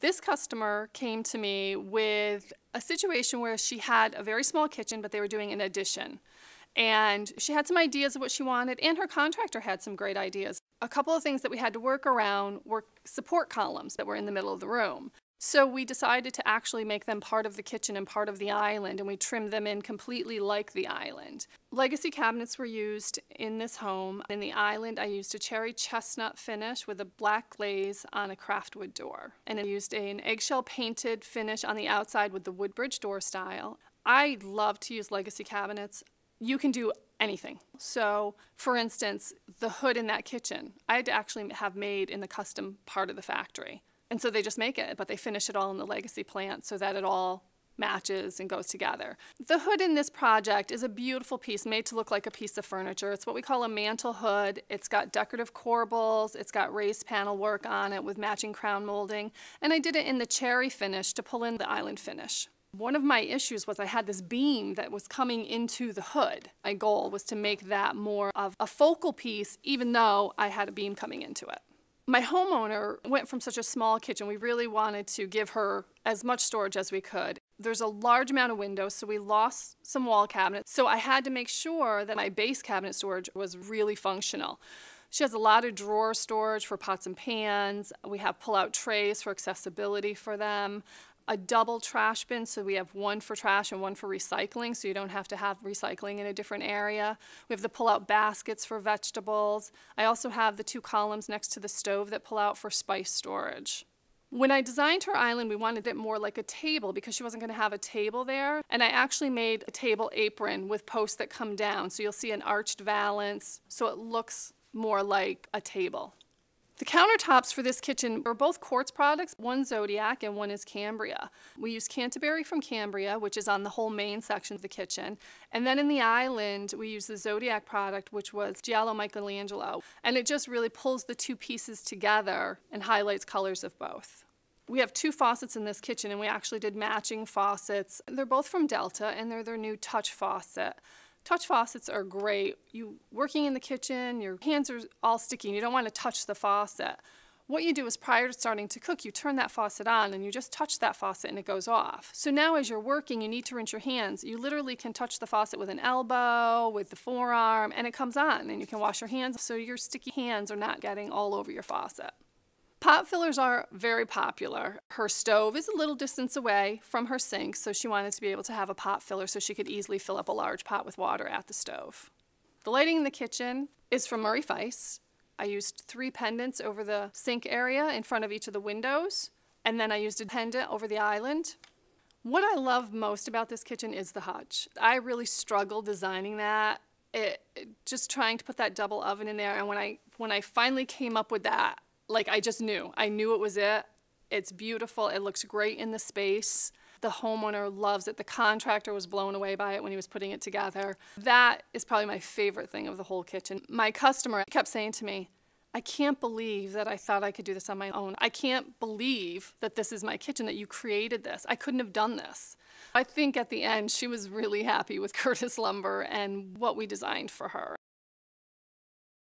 This customer came to me with a situation where she had a very small kitchen, but they were doing an addition. And she had some ideas of what she wanted, and her contractor had some great ideas. A couple of things that we had to work around were support columns that were in the middle of the room. So we decided to actually make them part of the kitchen and part of the island, and we trimmed them in completely like the island. Legacy cabinets were used in this home. In the island, I used a cherry chestnut finish with a black glaze on a craftwood door. And I used an eggshell painted finish on the outside with the woodbridge door style. I love to use legacy cabinets. You can do anything. So, for instance, the hood in that kitchen, I had to actually have made in the custom part of the factory. And so they just make it, but they finish it all in the legacy plant so that it all matches and goes together. The hood in this project is a beautiful piece made to look like a piece of furniture. It's what we call a mantel hood. It's got decorative corbels. It's got raised panel work on it with matching crown molding. And I did it in the cherry finish to pull in the island finish. One of my issues was I had this beam that was coming into the hood. My goal was to make that more of a focal piece, even though I had a beam coming into it. My homeowner went from such a small kitchen, we really wanted to give her as much storage as we could. There's a large amount of windows, so we lost some wall cabinets. So I had to make sure that my base cabinet storage was really functional. She has a lot of drawer storage for pots and pans. We have pull-out trays for accessibility for them. A double trash bin, so we have one for trash and one for recycling, so you don't have to have recycling in a different area. We have the pull-out baskets for vegetables. I also have the 2 columns next to the stove that pull out for spice storage. When I designed her island, we wanted it more like a table because she wasn't going to have a table there. And I actually made a table apron with posts that come down, so you'll see an arched valance, so it looks more like a table. The countertops for this kitchen are both quartz products, one Zodiac and one is Cambria. We use Canterbury from Cambria, which is on the whole main section of the kitchen. And then in the island, we use the Zodiac product, which was Giallo Michelangelo. And it just really pulls the 2 pieces together and highlights colors of both. We have 2 faucets in this kitchen, and we actually did matching faucets. They're both from Delta, and they're their new touch faucet. Touch faucets are great. You working in the kitchen, your hands are all sticky and you don't want to touch the faucet. What you do is prior to starting to cook, you turn that faucet on and you just touch that faucet and it goes off. So now as you're working, you need to rinse your hands. You literally can touch the faucet with an elbow, with the forearm, and it comes on and you can wash your hands so your sticky hands are not getting all over your faucet. Pot fillers are very popular. Her stove is a little distance away from her sink, so she wanted to be able to have a pot filler so she could easily fill up a large pot with water at the stove. The lighting in the kitchen is from Murray Feist. I used 3 pendants over the sink area in front of each of the windows, and then I used a pendant over the island. What I love most about this kitchen is the hutch. I really struggled designing that. Just trying to put that double oven in there, and when I finally came up with that, like I just knew. I knew it was it. It's beautiful. It looks great in the space. The homeowner loves it. The contractor was blown away by it when he was putting it together. That is probably my favorite thing of the whole kitchen. My customer kept saying to me, I can't believe that I thought I could do this on my own. I can't believe that this is my kitchen, that you created this. I couldn't have done this. I think at the end she was really happy with Curtis Lumber and what we designed for her.